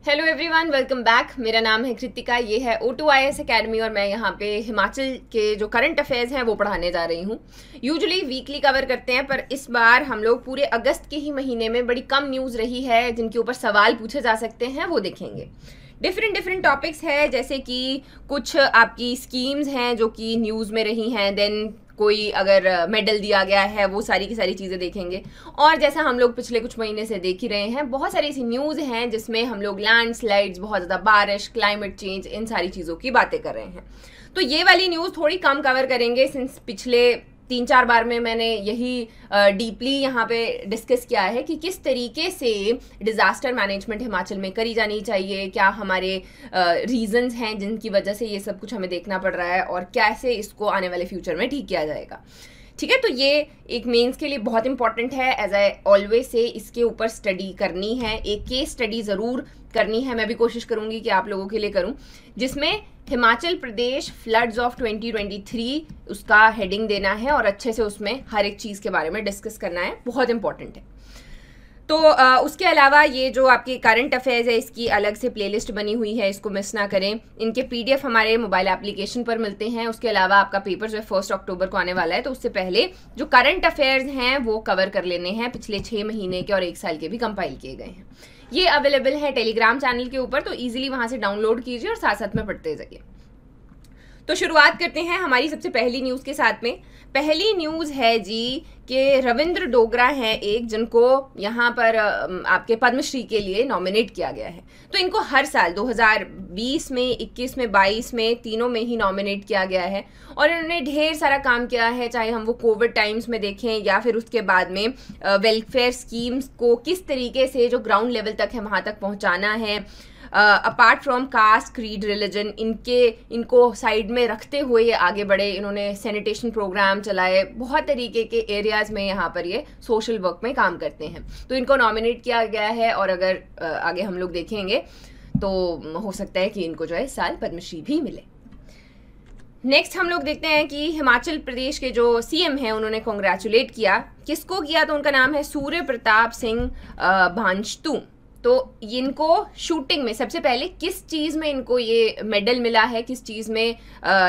Hello everyone, welcome back. मेरा नाम है कृतिका, ये है O2 IAS एकेडमी और मैं यहाँ पे हिमाचल के जो करंट अफेयर्स हैं वो पढ़ाने जा रही हूँ। यूजुअली वीकली कवर करते हैं, पर इस बार हम लोग पूरे अगस्त के ही महीने में बड़ी कम न्यूज़ रही है जिनके ऊपर सवाल पूछे जा सकते हैं, वो देखेंगे। डिफरेंट टॉपिक्स है, जैसे कि कुछ आपकी स्कीम्स हैं जो कि न्यूज़ में रही हैं, देन कोई अगर मेडल दिया गया है, वो सारी की सारी चीज़ें देखेंगे। और जैसा हम लोग पिछले कुछ महीने से देख ही रहे हैं, बहुत सारी ऐसी न्यूज़ हैं जिसमें हम लोग लैंडस्लाइड्स, बहुत ज़्यादा बारिश, क्लाइमेट चेंज, इन सारी चीज़ों की बातें कर रहे हैं। तो ये वाली न्यूज़ थोड़ी कम कवर करेंगे, सिंस पिछले 3-4 बार में मैंने यही डीपली यहाँ पे डिस्कस किया है कि किस तरीके से डिज़ास्टर मैनेजमेंट हिमाचल में करी जानी चाहिए, क्या हमारे रीजंस हैं जिनकी वजह से ये सब कुछ हमें देखना पड़ रहा है और कैसे इसको आने वाले फ्यूचर में ठीक किया जाएगा। ठीक है, तो ये एक मेंस के लिए बहुत इंपॉर्टेंट है। एज आई ऑलवेज से इसके ऊपर स्टडी करनी है, एक केस स्टडी ज़रूर करनी है। मैं भी कोशिश करूँगी कि आप लोगों के लिए करूँ, जिसमें हिमाचल प्रदेश फ्लड्स ऑफ 2023 उसका हेडिंग देना है और अच्छे से उसमें हर एक चीज़ के बारे में डिस्कस करना है, बहुत इंपॉर्टेंट है। तो उसके अलावा ये जो आपकी करंट अफेयर्स है, इसकी अलग से प्लेलिस्ट बनी हुई है, इसको मिस ना करें। इनके PDF हमारे मोबाइल एप्लीकेशन पर मिलते हैं। उसके अलावा आपका पेपर जो है 1 अक्टूबर को आने वाला है, तो उससे पहले जो करंट अफेयर्स हैं वो कवर कर लेने हैं, पिछले 6 महीने के और 1 साल के भी कंपाइल किए गए हैं। ये अवेलेबल है टेलीग्राम चैनल के ऊपर, तो ईजिली वहाँ से डाउनलोड कीजिए और साथ साथ में पढ़ते जाइए। तो शुरुआत करते हैं हमारी सबसे पहली न्यूज़ के साथ में। पहली न्यूज़ है जी कि रविंद्र डोगरा हैं एक, जिनको यहाँ पर आपके पद्मश्री के लिए नॉमिनेट किया गया है। तो इनको हर साल 2020 में, 21 में, 22 में, तीनों में ही नॉमिनेट किया गया है और इन्होंने ढेर सारा काम किया है, चाहे हम वो कोविड टाइम्स में देखें या फिर उसके बाद में वेलफेयर स्कीम्स को किस तरीके से जो ग्राउंड लेवल तक है वहाँ तक पहुँचाना है। Apart from cast, creed, religion, इनको साइड में रखते हुए ये आगे बढ़े। इन्होंने सैनिटेशन प्रोग्राम चलाए, बहुत तरीके के एरियाज़ में यहाँ पर ये सोशल वर्क में काम करते हैं। तो इनको नॉमिनेट किया गया है और अगर आगे हम लोग देखेंगे तो हो सकता है कि इनको जो है इस साल पद्मश्री भी मिले। नेक्स्ट हम लोग देखते हैं कि हिमाचल प्रदेश के जो CM हैं उन्होंने कॉन्ग्रेचुलेट किया। किसको किया? तो उनका नाम है सूर्य प्रताप सिंह भांजतू। तो इनको शूटिंग में सबसे पहले किस चीज़ में इनको ये मेडल मिला है, किस चीज़ में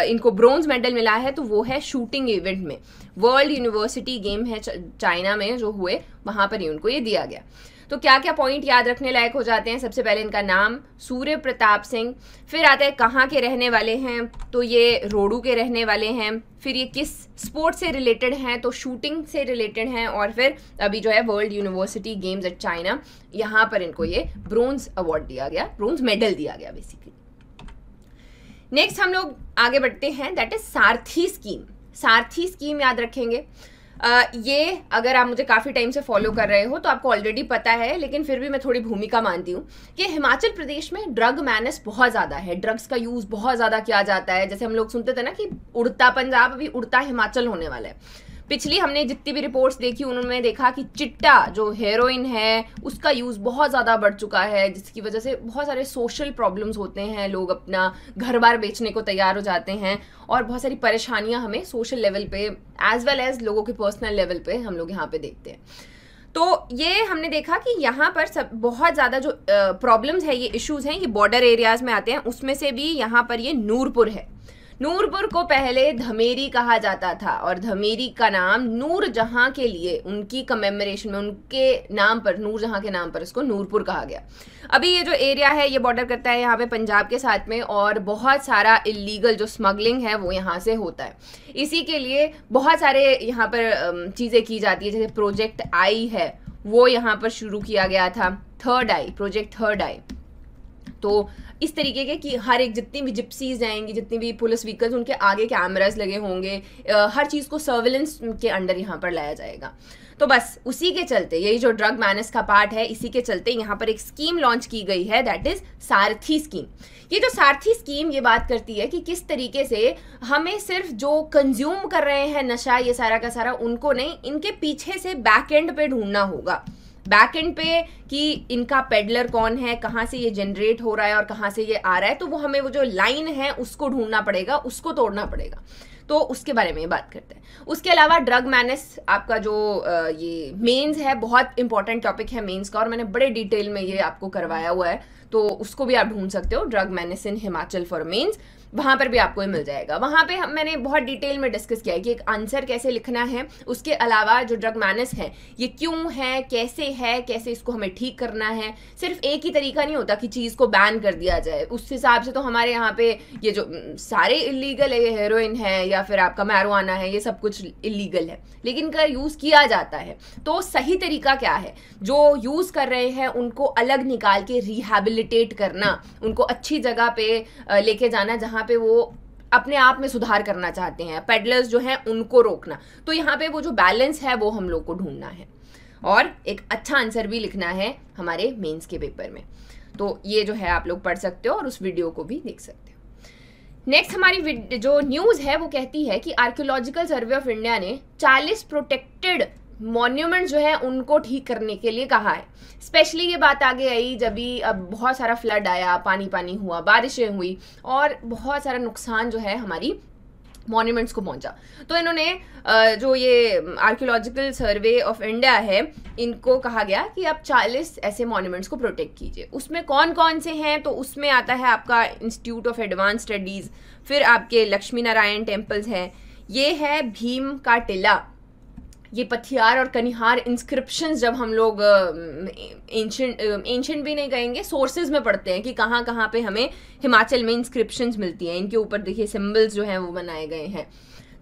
इनको ब्रोंज मेडल मिला है, तो वो है शूटिंग इवेंट में। वर्ल्ड यूनिवर्सिटी गेम है चाइना में जो हुए, वहाँ पर ही उनको ये दिया गया। तो क्या क्या पॉइंट याद रखने लायक हो जाते हैं? सबसे पहले इनका नाम सूर्य प्रताप सिंह, फिर आता है कहाँ के रहने वाले हैं, तो ये रोडू के रहने वाले हैं, फिर ये किस स्पोर्ट से रिलेटेड हैं, तो शूटिंग से रिलेटेड हैं, और फिर अभी जो है world university games eight China, यहाँ पर इनको ये ब्रोंज अवार्ड दिया गया, ब्रोंज मेडल दिया गया बेसिकली। नेक्स्ट हम लोग आगे बढ़ते हैं, that is Sarathi scheme. Sarathi scheme याद रखेंगे। ये अगर आप मुझे काफ़ी टाइम से फॉलो कर रहे हो तो आपको ऑलरेडी पता है, लेकिन फिर भी मैं थोड़ी भूमिका मानती हूँ कि हिमाचल प्रदेश में ड्रग मैनेस बहुत ज़्यादा है, ड्रग्स का यूज़ बहुत ज़्यादा किया जाता है। जैसे हम लोग सुनते थे ना कि उड़ता पंजाब, अभी उड़ता हिमाचल होने वाला है। पिछली हमने जितनी भी रिपोर्ट्स देखी उन्होंने देखा कि चिट्टा जो हेरोइन है उसका यूज़ बहुत ज़्यादा बढ़ चुका है, जिसकी वजह से बहुत सारे सोशल प्रॉब्लम्स होते हैं, लोग अपना घर बार बेचने को तैयार हो जाते हैं और बहुत सारी परेशानियां हमें सोशल लेवल पे एज वेल एज लोगों के पर्सनल लेवल पे हम लोग यहाँ पे देखते हैं। तो ये हमने देखा कि यहाँ पर सब बहुत ज़्यादा जो प्रॉब्लम्स है, ये इश्यूज़ हैं, ये बॉर्डर एरियाज़ में आते हैं। उसमें से भी यहाँ पर ये नूरपुर है। नूरपुर को पहले धमेरी कहा जाता था और धमेरी का नाम नूर जहां के लिए, उनकी कमेमोरेशन में, उनके नाम पर, नूर जहां के नाम पर इसको नूरपुर कहा गया। अभी ये जो एरिया है ये बॉर्डर करता है यहाँ पे पंजाब के साथ में, और बहुत सारा इलीगल जो स्मगलिंग है वो यहाँ से होता है। इसी के लिए बहुत सारे यहाँ पर चीज़ें की जाती है, जैसे प्रोजेक्ट आई है वो यहाँ पर शुरू किया गया था, थर्ड आई, प्रोजेक्ट थर्ड आई। तो इस तरीके के कि हर एक जितनी भी जिप्सीज जाएंगी, जितनी भी पुलिस व्हीकल्स, उनके आगे कैमरास लगे होंगे, हर चीज़ को सर्विलेंस के अंडर यहाँ पर लाया जाएगा। तो बस उसी के चलते, यही जो ड्रग मैनेस का पार्ट है, इसी के चलते यहाँ पर एक स्कीम लॉन्च की गई है, दैट इज सारथी स्कीम। ये जो सारथी स्कीम ये बात करती है कि किस तरीके से हमें सिर्फ जो कंज्यूम कर रहे हैं नशा, ये सारा का सारा, उनको नहीं, इनके पीछे से बैक एंड पे ढूंढना होगा। बैक एंड पे कि इनका पेडलर कौन है, कहाँ से ये जनरेट हो रहा है और कहाँ से ये आ रहा है, तो वो हमें वो जो लाइन है उसको ढूंढना पड़ेगा, उसको तोड़ना पड़ेगा। तो उसके बारे में बात करते हैं। उसके अलावा ड्रग मैनेस आपका जो ये मेंस है, बहुत इंपॉर्टेंट टॉपिक है मेंस का, और मैंने बड़े डिटेल में ये आपको करवाया हुआ है, तो उसको भी आप ढूंढ सकते हो, drug medicine Himachal for men's, वहाँ पर भी आपको ये मिल जाएगा। वहाँ पे मैंने बहुत डिटेल में डिस्कस किया है कि एक आंसर कैसे लिखना है, उसके अलावा जो ड्रग मैनेस है ये क्यों है, कैसे इसको हमें ठीक करना है। सिर्फ एक ही तरीका नहीं होता कि चीज़ को बैन कर दिया जाए, उस हिसाब से तो हमारे यहाँ पे ये जो सारे इलीगल है, हेरोइन है या फिर आपका मैरिजुआना है, ये सब कुछ इलीगल है, लेकिन इनका यूज़ किया जाता है। तो सही तरीका क्या है, जो यूज़ कर रहे हैं उनको अलग निकाल के रिहैबिलिटेट करना, उनको अच्छी जगह पे लेके जाना जहाँ पे वो अपने आप में सुधार करना चाहते हैं। पेडलर्स जो हैं उनको रोकना। तो यहाँ पे वो जो बैलेंस है वो हम लोग को ढूंढना है और एक अच्छा आंसर भी लिखना है हमारे मेंस के पेपर में। तो ये जो है आप लोग पढ़ सकते हो और उस वीडियो को भी देख सकते हो। नेक्स्ट हमारी जो न्यूज़ है वो कहती है कि आर्कियोलॉजिकल सर्वे ऑफ इंडिया ने 40 प्रोटेक्टेड मॉन्यूमेंट जो है उनको ठीक करने के लिए कहा है। स्पेशली ये बात आगे आई जब भी अब बहुत सारा फ्लड आया, पानी हुआ, बारिशें हुई और बहुत सारा नुकसान जो है हमारी मॉन्यूमेंट्स को पहुंचा। तो इन्होंने जो ये आर्कियोलॉजिकल सर्वे ऑफ इंडिया है इनको कहा गया कि आप 40 ऐसे मॉन्यूमेंट्स को प्रोटेक्ट कीजिए। उसमें कौन कौन से हैं, तो उसमें आता है आपका इंस्टीट्यूट ऑफ एडवांस स्टडीज़, फिर आपके लक्ष्मी नारायण टेम्पल्स हैं, ये है भीम का टिला, ये पथियार और कनिहार इंस्क्रिप्शंस जब हम लोग एंशिएंट भी नहीं कहेंगे, सोर्सेज में पढ़ते हैं कि कहाँ कहाँ पे हमें हिमाचल में इंस्क्रिप्शंस मिलती हैं, इनके ऊपर देखिए सिंबल्स जो हैं वो बनाए गए हैं।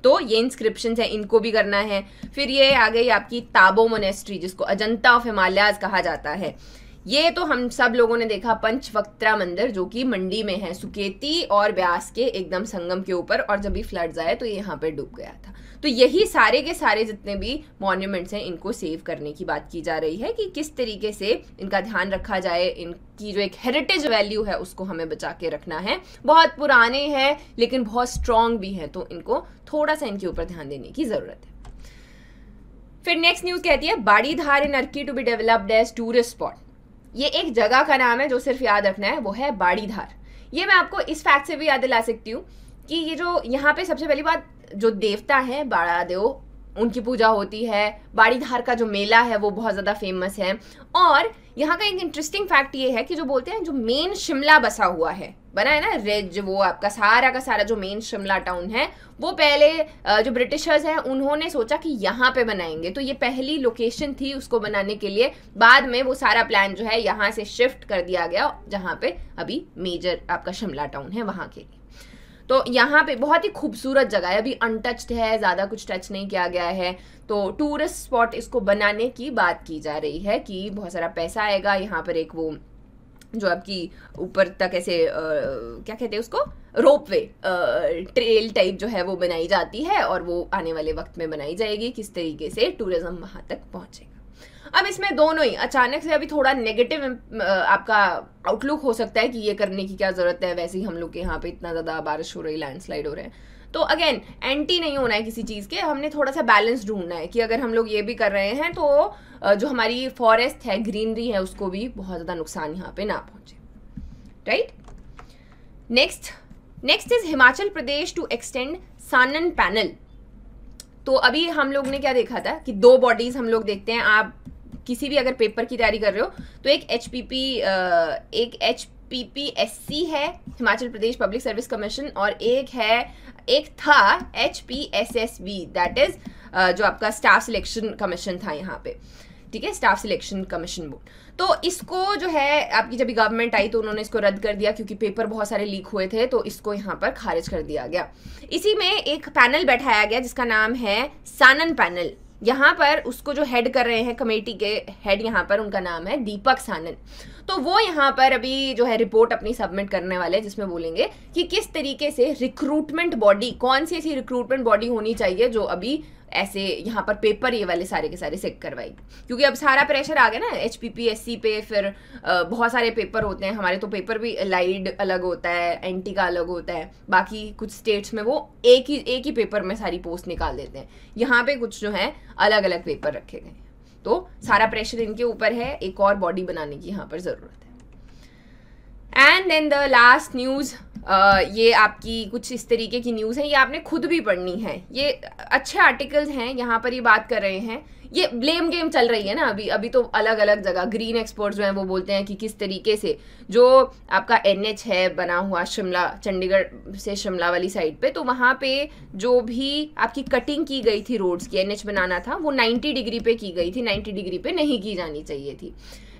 तो ये इंस्क्रिप्शंस हैं, इनको भी करना है। फिर ये आ गई आपकी ताबो मोनेस्ट्री, जिसको अजंता ऑफ हिमालयाज कहा जाता है। ये तो हम सब लोगों ने देखा, पंचवक्त्रा मंदिर जो कि मंडी में है, सुकेती और ब्यास के एकदम संगम के ऊपर, और जब भी फ्लड्स आए तो ये यहाँ पे डूब गया था। तो यही सारे के सारे जितने भी मॉन्यूमेंट्स हैं इनको सेव करने की बात की जा रही है कि किस तरीके से इनका ध्यान रखा जाए, इनकी जो एक हेरिटेज वैल्यू है उसको हमें बचा के रखना है। बहुत पुराने हैं लेकिन बहुत स्ट्रॉन्ग भी हैं, तो इनको थोड़ा सा इनके ऊपर ध्यान देने की जरूरत है। फिर नेक्स्ट न्यूज कहती है Bari Dhar in Arki to be developed as tourist spot. ये एक जगह का नाम है जो सिर्फ याद रखना है, वो है बाड़ी धार। ये मैं आपको इस फैक्ट से भी याद दिला सकती हूँ कि ये जो यहाँ पे सबसे पहली बात, जो देवता हैं बाड़ा देव, उनकी पूजा होती है। बाड़ी धार का जो मेला है वो बहुत ज़्यादा फेमस है। और यहाँ का एक इंटरेस्टिंग फैक्ट ये है कि जो बोलते हैं जो मेन शिमला बसा हुआ है, बना है ना रिज, वो आपका सारा का सारा जो मेन शिमला टाउन है, वो पहले जो ब्रिटिशर्स हैं उन्होंने सोचा कि यहाँ पे बनाएंगे, तो ये पहली लोकेशन थी उसको बनाने के लिए। बाद में वो सारा प्लान जो है यहाँ से शिफ्ट कर दिया गया जहाँ पे अभी मेजर आपका शिमला टाउन है, वहाँ के लिए। तो यहाँ पे बहुत ही खूबसूरत जगह है, अभी अनटच्ड है, ज़्यादा कुछ टच नहीं किया गया है। तो टूरिस्ट स्पॉट इसको बनाने की बात की जा रही है कि बहुत सारा पैसा आएगा। यहाँ पर एक वो जो आपकी ऊपर तक ऐसे क्या कहते हैं उसको, रोपवे ट्रेल टाइप जो है वो बनाई जाती है, और वो आने वाले वक्त में बनाई जाएगी, किस तरीके से टूरिज्म वहाँ तक पहुँचेगा। अब इसमें दोनों ही अचानक से अभी थोड़ा नेगेटिव आपका आउटलुक हो सकता है कि ये करने की क्या जरूरत है, वैसे ही हम लोग के यहाँ पे इतना ज़्यादा बारिश हो रही, लैंडस्लाइड हो रहे हैं। तो अगेन एंटी नहीं होना है किसी चीज़ के, हमने थोड़ा सा बैलेंस ढूंढना है कि अगर हम लोग ये भी कर रहे हैं तो जो हमारी फॉरेस्ट है, ग्रीनरी है, उसको भी बहुत ज़्यादा नुकसान यहाँ पे ना पहुँचे, right. Next is Himachal Pradesh to extend Shanan panel. तो अभी हम लोग ने क्या देखा था कि 2 बॉडीज हम लोग देखते हैं। आप किसी भी अगर पेपर की तैयारी कर रहे हो तो एक HPPSC है, Himachal Pradesh public service commission, और एक था HPSSB, दैट इज जो आपका स्टाफ सिलेक्शन कमीशन था यहाँ पे, ठीक है, स्टाफ सिलेक्शन कमीशन बोर्ड। तो इसको जो है आपकी जब गवर्नमेंट आई तो उन्होंने इसको रद्द कर दिया क्योंकि पेपर बहुत सारे लीक हुए थे, तो इसको यहाँ पर खारिज कर दिया गया। इसी में एक पैनल बैठाया गया जिसका नाम है सानन पैनल। यहाँ पर उसको जो हेड कर रहे हैं, कमेटी के हेड यहाँ पर, उनका नाम है दीपक सानन। तो वो यहाँ पर अभी जो है रिपोर्ट अपनी सबमिट करने वाले हैं, जिसमें बोलेंगे कि किस तरीके से रिक्रूटमेंट बॉडी, कौन सी ऐसी रिक्रूटमेंट बॉडी होनी चाहिए जो अभी ऐसे यहाँ पर पेपर ये वाले सारे के सारे चेक करवाएगी, क्योंकि अब सारा प्रेशर आ गया ना HPPSC पे। फिर बहुत सारे पेपर होते हैं हमारे, तो पेपर भी लाइड अलग होता है, एंटी का अलग होता है, बाकी कुछ स्टेट्स में वो एक ही पेपर में सारी पोस्ट निकाल देते हैं। यहाँ पे कुछ जो है अलग अलग पेपर रखे गए हैं, तो सारा प्रेशर इनके ऊपर है, एक और बॉडी बनाने की यहाँ पर ज़रूरत है। And then the last news ये आपकी कुछ इस तरीके की न्यूज़ है, ये आपने खुद भी पढ़नी है। ये अच्छे आर्टिकल्स हैं, यहाँ पर ये बात कर रहे हैं। ये ब्लेम गेम चल रही है ना अभी तो अलग अलग जगह ग्रीन एक्सपर्ट्स जो हैं वो बोलते हैं कि किस तरीके से जो आपका NH है बना हुआ शिमला, चंडीगढ़ से शिमला वाली साइड पे, तो वहाँ पे जो भी आपकी कटिंग की गई थी रोड्स की, NH बनाना था, वो 90 डिग्री पे की गई थी, 90 डिग्री पे नहीं की जानी चाहिए थी।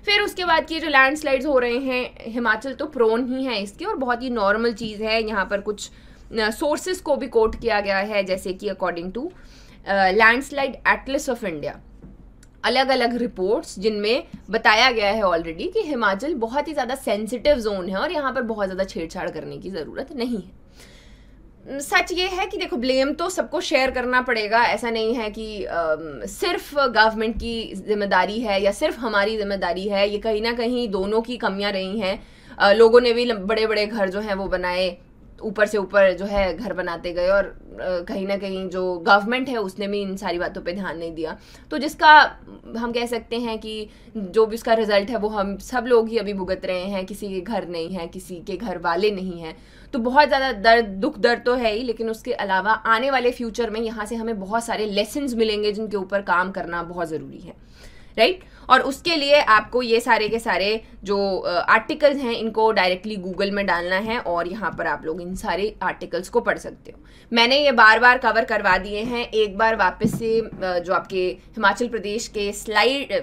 फिर उसके बाद की जो लैंडस्लाइड्स हो रहे हैं, हिमाचल तो प्रोन ही है इसके और बहुत ही नॉर्मल चीज़ है। यहाँ पर कुछ सोर्सेज को भी कोट किया गया है, जैसे कि according to landslide atlas of India, अलग अलग रिपोर्ट्स जिनमें बताया गया है ऑलरेडी कि हिमाचल बहुत ही ज़्यादा सेंसिटिव जोन है और यहाँ पर बहुत ज़्यादा छेड़छाड़ करने की ज़रूरत नहीं है। सच ये है कि देखो, ब्लेम तो सबको शेयर करना पड़ेगा, ऐसा नहीं है कि सिर्फ गवर्नमेंट की जिम्मेदारी है या सिर्फ हमारी जिम्मेदारी है। ये कहीं ना कहीं दोनों की कमियां रही हैं। लोगों ने भी बड़े बड़े घर जो हैं वो बनाए, ऊपर से ऊपर जो है घर बनाते गए, और कहीं ना कहीं जो गवर्नमेंट है उसने भी इन सारी बातों पे ध्यान नहीं दिया। तो जिसका हम कह सकते हैं कि जो भी उसका रिजल्ट है वो हम सब लोग ही अभी भुगत रहे हैं। किसी के घर नहीं है, किसी के घर वाले नहीं हैं, तो बहुत ज़्यादा दुख दर्द तो है ही, लेकिन उसके अलावा आने वाले फ्यूचर में यहाँ से हमें बहुत सारे लेसन्स मिलेंगे जिनके ऊपर काम करना बहुत ज़रूरी है, राइट। और उसके लिए आपको ये सारे के सारे जो आर्टिकल्स हैं इनको डायरेक्टली गूगल में डालना है और यहाँ पर आप लोग इन सारे आर्टिकल्स को पढ़ सकते हो। मैंने ये बार बार कवर करवा दिए हैं, एक बार वापस से जो आपके हिमाचल प्रदेश के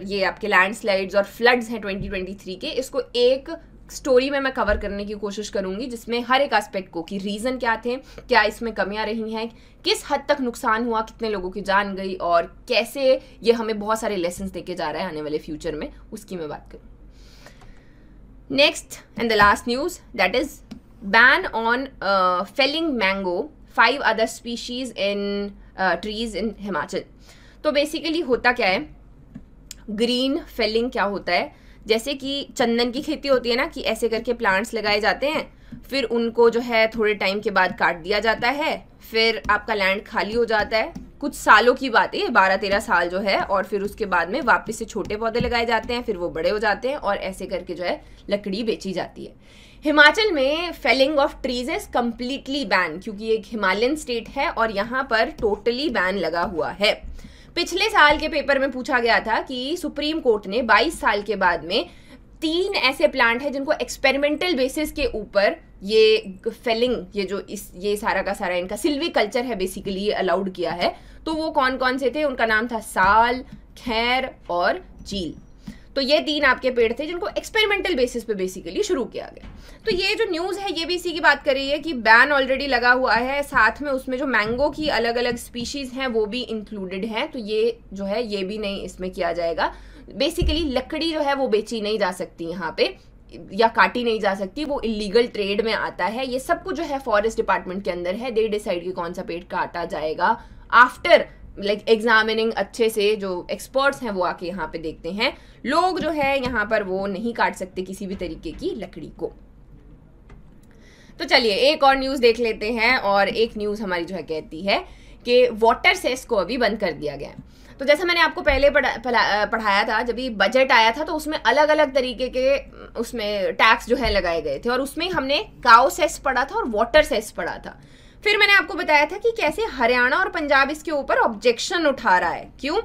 ये आपके लैंडस्लाइड्स और फ्लड्स हैं 2023 के, इसको एक स्टोरी में मैं कवर करने की कोशिश करूंगी जिसमें हर एक एस्पेक्ट को, कि रीज़न क्या थे, क्या इसमें कमियां रही हैं, किस हद तक नुकसान हुआ, कितने लोगों की जान गई और कैसे ये हमें बहुत सारे लेसन्स देके जा रहा है आने वाले फ्यूचर में, उसकी मैं बात करूँ। Next and the last news, that is ban on felling mango 5 other species in trees in Himachal. तो बेसिकली होता क्या है, ग्रीन फेलिंग क्या होता है, जैसे कि चंदन की खेती होती है ना, कि ऐसे करके प्लांट्स लगाए जाते हैं, फिर उनको जो है थोड़े टाइम के बाद काट दिया जाता है, फिर आपका लैंड खाली हो जाता है, कुछ सालों की बात है, 12-13 साल जो है, और फिर उसके बाद में वापस से छोटे पौधे लगाए जाते हैं, फिर वो बड़े हो जाते हैं और ऐसे करके जो है लकड़ी बेची जाती है। हिमाचल में felling of trees is completely ban, क्योंकि ये एक हिमालयन स्टेट है और यहाँ पर टोटली बैन लगा हुआ है। पिछले साल के पेपर में पूछा गया था कि सुप्रीम कोर्ट ने 22 साल के बाद में 3 ऐसे प्लांट हैं जिनको एक्सपेरिमेंटल बेसिस के ऊपर ये फेलिंग, ये सारा का सारा इनका सिल्वी कल्चर है बेसिकली, ये अलाउड किया है। तो वो कौन कौन से थे, उनका नाम था साल, खैर और चील। तो ये 3 आपके पेड़ थे जिनको एक्सपेरिमेंटल बेसिस पे बेसिकली शुरू किया गया। तो ये जो न्यूज़ है ये भी इसी की बात कर रही है कि बैन ऑलरेडी लगा हुआ है, साथ में उसमें जो मैंगो की अलग अलग स्पीशीज़ हैं वो भी इंक्लूडेड हैं। तो ये जो है ये भी नहीं इसमें किया जाएगा। बेसिकली लकड़ी जो है वो बेची नहीं जा सकती यहाँ पे, या काटी नहीं जा सकती, वो इलीगल ट्रेड में आता है। ये सब कुछ जो है फॉरेस्ट डिपार्टमेंट के अंदर है, दे डिसाइड कि कौन सा पेड़ काटा जाएगा आफ्टर एग्जामिनिंग अच्छे से, जो एक्सपर्ट्स हैं वो आके यहाँ पे देखते हैं। लोग जो है यहाँ पर वो नहीं काट सकते किसी भी तरीके की लकड़ी को। तो चलिए एक और न्यूज़ देख लेते हैं, और एक न्यूज़ हमारी जो है कहती है कि वाटर सेस को अभी बंद कर दिया गया है। तो जैसा मैंने आपको पहले पढ़ाया था, जब ये बजट आया था तो उसमें अलग अलग तरीके के उसमें टैक्स जो है लगाए गए थे, और उसमें हमने काउ सेस पढ़ा था और वाटर सेस पढ़ा था। फिर मैंने आपको बताया था कि कैसे हरियाणा और पंजाब इसके ऊपर ऑब्जेक्शन उठा रहा है। क्यों?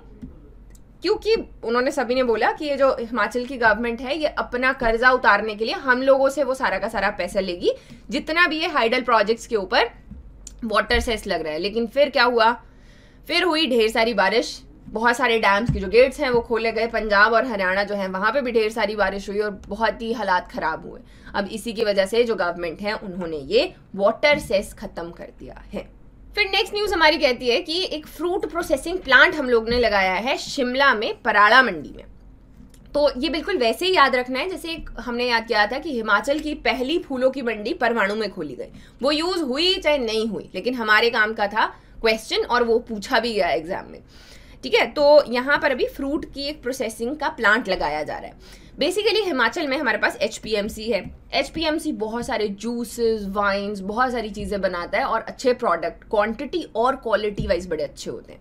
क्योंकि उन्होंने सभी ने बोला कि ये जो हिमाचल की गवर्नमेंट है ये अपना कर्जा उतारने के लिए हम लोगों से वो सारा का सारा पैसा लेगी, जितना भी ये हाइडल प्रोजेक्ट्स के ऊपर वाटर सेस लग रहा है। लेकिन फिर क्या हुआ, फिर हुई ढेर सारी बारिश, बहुत सारे डैम्स के जो गेट्स हैं वो खोले गए, पंजाब और हरियाणा जो है वहाँ पे भी ढेर सारी बारिश हुई और बहुत ही हालात ख़राब हुए। अब इसी की वजह से जो गवर्नमेंट है उन्होंने ये वाटर सेस ख़त्म कर दिया है। फिर नेक्स्ट न्यूज़ हमारी कहती है कि एक फ्रूट प्रोसेसिंग प्लांट हम लोग ने लगाया है शिमला में, पराड़ा मंडी में। तो ये बिल्कुल वैसे ही याद रखना है जैसे हमने याद किया था कि हिमाचल की पहली फूलों की मंडी परवाणु में खोली गई। वो यूज़ हुई चाहे नहीं हुई, लेकिन हमारे काम का था क्वेश्चन, और वो पूछा भी गया एग्जाम में। ठीक है, तो यहाँ पर अभी फ्रूट की एक प्रोसेसिंग का प्लांट लगाया जा रहा है। बेसिकली हिमाचल में हमारे पास HPMC है। HPMC बहुत सारे जूसेस, वाइन्स, बहुत सारी चीज़ें बनाता है और अच्छे प्रोडक्ट क्वांटिटी और क्वालिटी वाइज बड़े अच्छे होते हैं।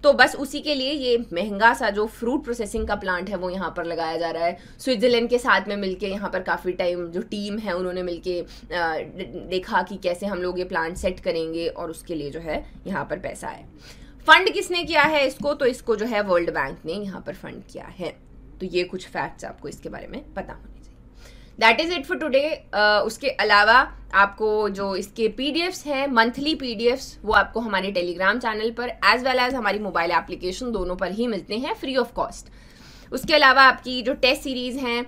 तो बस उसी के लिए ये महंगा सा जो फ्रूट प्रोसेसिंग का प्लांट है वो यहाँ पर लगाया जा रहा है। स्विट्जरलैंड के साथ में मिलके यहाँ पर काफ़ी टाइम जो टीम है उन्होंने मिलके देखा कि कैसे हम लोग ये प्लांट सेट करेंगे, और उसके लिए जो है यहाँ पर पैसा है। फंड किसने किया है इसको, तो इसको जो है वर्ल्ड बैंक ने यहाँ पर फंड किया है। तो ये कुछ फैक्ट्स आपको इसके बारे में पता होने चाहिए। That is it for today. उसके अलावा आपको जो इसके पीडीएफ्स हैं, मंथली पीडीएफ्स, वो आपको हमारे टेलीग्राम चैनल पर एज वेल एज हमारी मोबाइल एप्लीकेशन दोनों पर ही मिलते हैं फ्री ऑफ कॉस्ट। उसके अलावा आपकी जो टेस्ट सीरीज़ हैं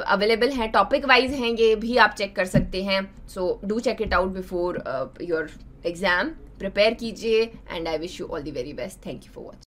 अवेलेबल हैं, टॉपिक वाइज हैं, ये भी आप चेक कर सकते हैं। So do check it out before your exam. Prepare कीजिए and I wish you all the very best. Thank you for watching.